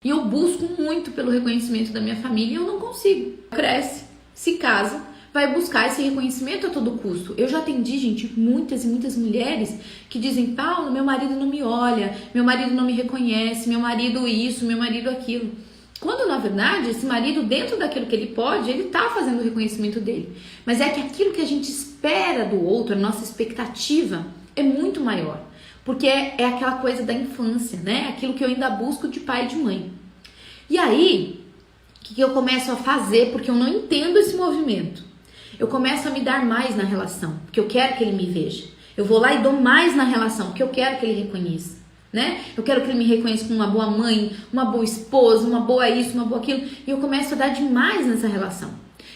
E eu busco muito pelo reconhecimento da minha família e eu não consigo. Cresce, se casa, vai buscar esse reconhecimento a todo custo. Eu já atendi, gente, muitas e muitas mulheres que dizem: Paulo, meu marido não me olha, meu marido não me reconhece, meu marido isso, meu marido aquilo. Quando, na verdade, esse marido, dentro daquilo que ele pode, ele tá fazendo o reconhecimento dele. Mas é que aquilo que a gente espera do outro, a nossa expectativa, é muito maior. Porque é aquela coisa da infância, né? Aquilo que eu ainda busco de pai e de mãe. E aí, o que eu começo a fazer? Porque eu não entendo esse movimento. Eu começo a me dar mais na relação, porque eu quero que ele me veja. Eu vou lá e dou mais na relação, porque eu quero que ele reconheça, né? Eu quero que ele me reconheça como uma boa mãe, uma boa esposa, uma boa isso, uma boa aquilo. E eu começo a dar demais nessa relação.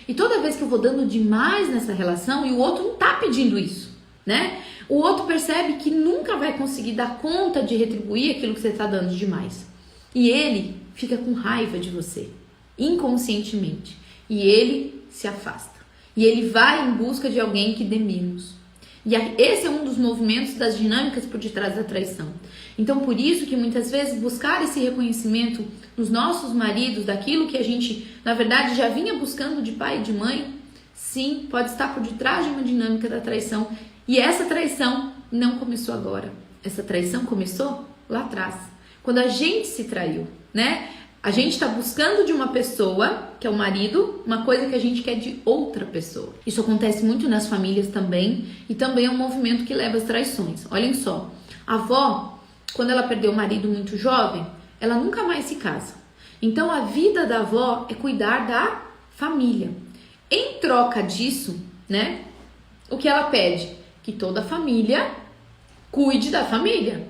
E toda vez que eu vou dando demais nessa relação, e o outro não tá pedindo isso, né? O outro percebe que nunca vai conseguir dar conta de retribuir aquilo que você tá dando demais. E ele fica com raiva de você, inconscientemente. E ele se afasta. E ele vai em busca de alguém que dê menos. E esse é um dos movimentos das dinâmicas por detrás da traição. Então, por isso que muitas vezes buscar esse reconhecimento nos nossos maridos, daquilo que a gente, na verdade, já vinha buscando de pai e de mãe, sim, pode estar por detrás de uma dinâmica da traição. E essa traição não começou agora. Essa traição começou lá atrás, quando a gente se traiu, né? A gente está buscando de uma pessoa, que é o marido, uma coisa que a gente quer de outra pessoa. Isso acontece muito nas famílias também, e também é um movimento que leva às traições. Olhem só, a avó, quando ela perdeu o marido muito jovem, ela nunca mais se casa. Então a vida da avó é cuidar da família. Em troca disso, né, o que ela pede? Que toda a família cuide da família.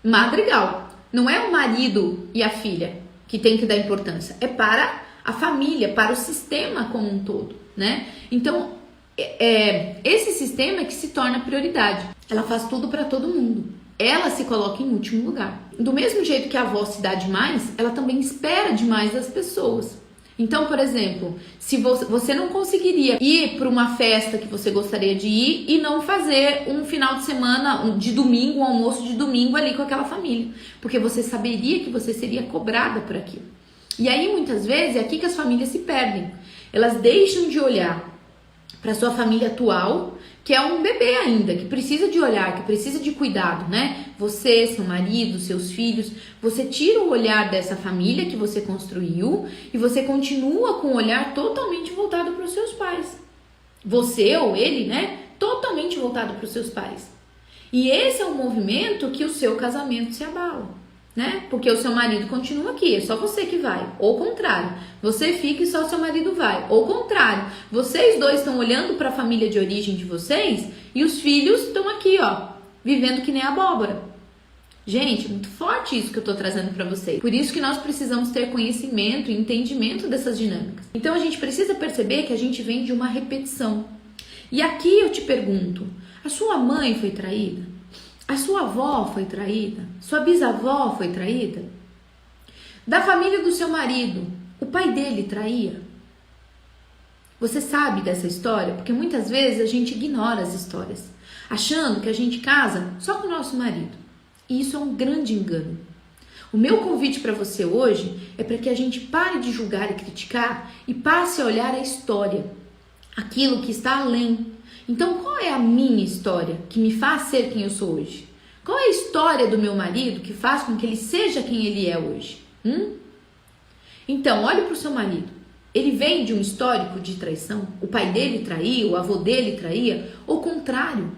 Madrigal. Não é o marido e a filha que tem que dar importância, é para a família, para o sistema como um todo, né? Então, esse sistema é que se torna prioridade. Ela faz tudo para todo mundo. Ela se coloca em último lugar. Do mesmo jeito que a avó se dá demais, ela também espera demais das pessoas. Então, por exemplo, se você não conseguiria ir para uma festa que você gostaria de ir e não fazer um final de semana, de domingo, um almoço de domingo ali com aquela família, porque você saberia que você seria cobrada por aquilo. E aí, muitas vezes, é aqui que as famílias se perdem. Elas deixam de olhar para sua família atual, que é um bebê ainda, que precisa de olhar, que precisa de cuidado, né? Você, seu marido, seus filhos, você tira o olhar dessa família que você construiu e você continua com o olhar totalmente voltado para os seus pais. Você ou ele, né? Totalmente voltado para os seus pais. E esse é um movimento que o seu casamento se abala, né? Porque o seu marido continua aqui, é só você que vai. Ou contrário, você fica e só seu marido vai. Ou contrário, vocês dois estão olhando para a família de origem de vocês e os filhos estão aqui, ó, vivendo que nem abóbora. Gente, muito forte isso que eu tô trazendo para vocês. Por isso que nós precisamos ter conhecimento e entendimento dessas dinâmicas. Então a gente precisa perceber que a gente vem de uma repetição. E aqui eu te pergunto, a sua mãe foi traída? A sua avó foi traída? Sua bisavó foi traída? Da família do seu marido, o pai dele traía? Você sabe dessa história? Porque muitas vezes a gente ignora as histórias, achando que a gente casa só com o nosso marido. E isso é um grande engano. O meu convite para você hoje é para que a gente pare de julgar e criticar e passe a olhar a história, aquilo que está além. Então, qual é a minha história que me faz ser quem eu sou hoje? Qual é a história do meu marido que faz com que ele seja quem ele é hoje? Então, olhe para o seu marido. Ele vem de um histórico de traição? O pai dele traía, o avô dele traía? Ou o contrário,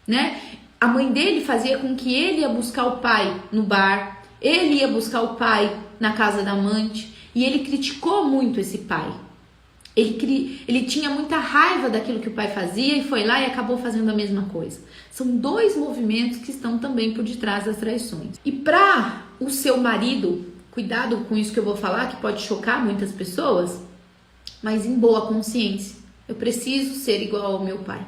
né? A mãe dele fazia com que ele ia buscar o pai no bar, ele ia buscar o pai na casa da amante, e ele criticou muito esse pai. Ele tinha muita raiva daquilo que o pai fazia e foi lá e acabou fazendo a mesma coisa. São dois movimentos que estão também por detrás das traições. E para o seu marido, cuidado com isso que eu vou falar, que pode chocar muitas pessoas, mas em boa consciência, eu preciso ser igual ao meu pai.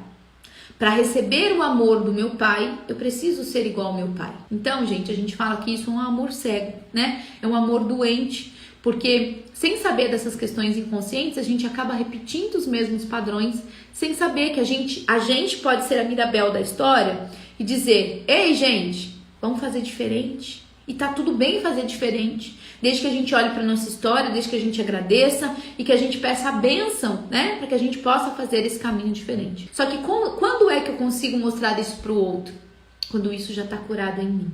Para receber o amor do meu pai, eu preciso ser igual ao meu pai. Então, gente, a gente fala que isso é um amor cego, né? É um amor doente, porque sem saber dessas questões inconscientes, a gente acaba repetindo os mesmos padrões, sem saber que a gente pode ser a Mirabel da história e dizer: ei, gente, vamos fazer diferente. E tá tudo bem fazer diferente, desde que a gente olhe para nossa história, desde que a gente agradeça e que a gente peça a bênção, né, para que a gente possa fazer esse caminho diferente. Só que quando é que eu consigo mostrar isso pro outro? Quando isso já tá curado em mim.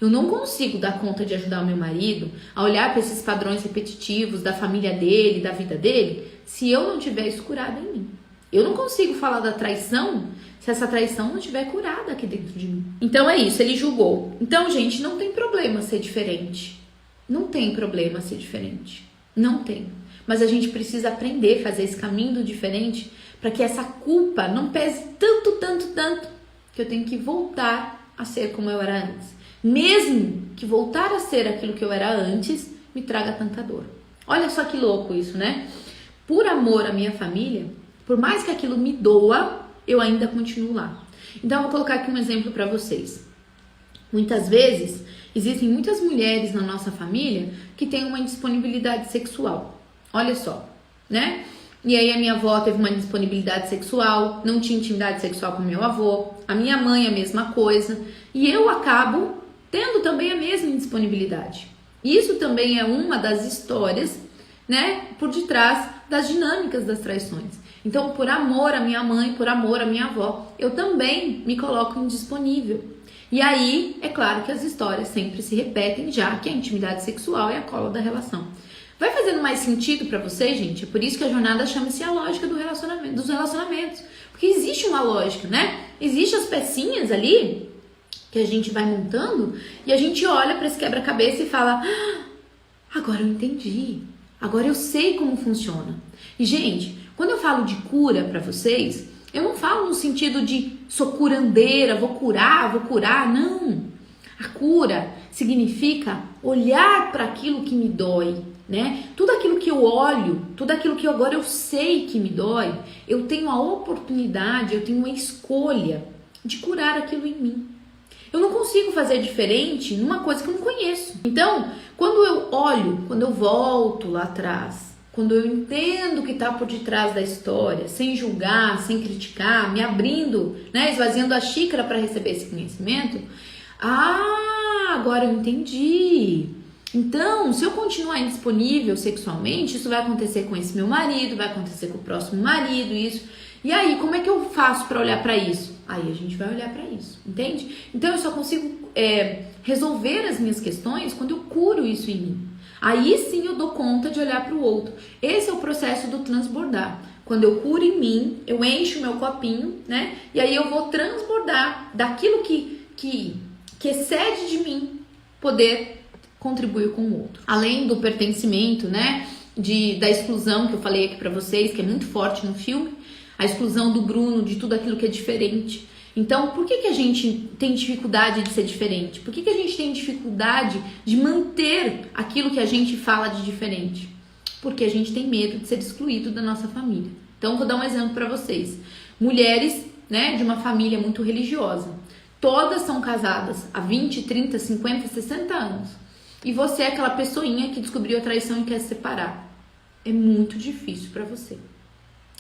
Eu não consigo dar conta de ajudar o meu marido a olhar para esses padrões repetitivos da família dele, da vida dele, se eu não tiver isso curado em mim. Eu não consigo falar da traição se essa traição não estiver curada aqui dentro de mim. Então é isso, ele julgou. Então, gente, não tem problema ser diferente. Não tem problema ser diferente. Não tem. Mas a gente precisa aprender a fazer esse caminho do diferente para que essa culpa não pese tanto, que eu tenho que voltar a ser como eu era antes. Mesmo que voltar a ser aquilo que eu era antes me traga tanta dor. Olha só que louco isso, né? Por amor à minha família, por mais que aquilo me doa, eu ainda continuo lá. Então, eu vou colocar aqui um exemplo para vocês. Muitas vezes, existem muitas mulheres na nossa família que têm uma indisponibilidade sexual. Olha só, né? E aí a minha avó teve uma indisponibilidade sexual, não tinha intimidade sexual com meu avô. A minha mãe a mesma coisa. E eu acabo tendo também a mesma indisponibilidade. Isso também é uma das histórias, né, por detrás das dinâmicas das traições. Então, por amor à minha mãe, por amor à minha avó, eu também me coloco indisponível. E aí, é claro que as histórias sempre se repetem, já que a intimidade sexual é a cola da relação. Vai fazendo mais sentido pra vocês, gente? É por isso que a jornada chama-se a lógica dos relacionamentos. Porque existe uma lógica, né? Existem as pecinhas ali que a gente vai montando e a gente olha pra esse quebra-cabeça e fala: agora eu entendi. Agora eu sei como funciona. E, gente, quando eu falo de cura pra vocês, eu não falo no sentido de sou curandeira, vou curar, não. A cura significa olhar para aquilo que me dói, né? Tudo aquilo que eu olho, tudo aquilo que agora eu sei que me dói, eu tenho a oportunidade, eu tenho a escolha de curar aquilo em mim. Eu não consigo fazer diferente numa coisa que eu não conheço. Então, quando eu olho, quando eu volto lá atrás, quando eu entendo o que está por detrás da história, sem julgar, sem criticar, me abrindo, né, esvaziando a xícara para receber esse conhecimento, agora eu entendi. Então, se eu continuar indisponível sexualmente, isso vai acontecer com esse meu marido, vai acontecer com o próximo marido, isso. E aí, como é que eu faço para olhar para isso? Aí a gente vai olhar para isso, entende? Então, eu só consigo resolver as minhas questões quando eu curo isso em mim. Aí sim eu dou conta de olhar para o outro. Esse é o processo do transbordar. Quando eu curo em mim, eu encho meu copinho, né? E aí eu vou transbordar daquilo que excede de mim, poder contribuir com o outro. Além do pertencimento, né? Da exclusão que eu falei aqui pra vocês, que é muito forte no filme, a exclusão do Bruno, de tudo aquilo que é diferente. Então, por que a gente tem dificuldade de ser diferente? Por que a gente tem dificuldade de manter aquilo que a gente fala de diferente? Porque a gente tem medo de ser excluído da nossa família. Então, vou dar um exemplo para vocês. Mulheres, né, de uma família muito religiosa. Todas são casadas há 20, 30, 50, 60 anos. E você é aquela pessoinha que descobriu a traição e quer se separar. É muito difícil para você.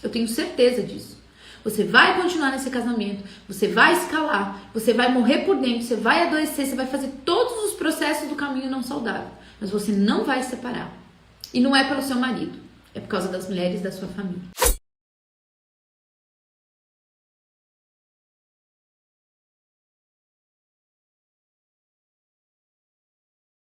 Eu tenho certeza disso. Você vai continuar nesse casamento, você vai escalar, você vai morrer por dentro, você vai adoecer, você vai fazer todos os processos do caminho não saudável. Mas você não vai se separar. E não é pelo seu marido, é por causa das mulheres da sua família.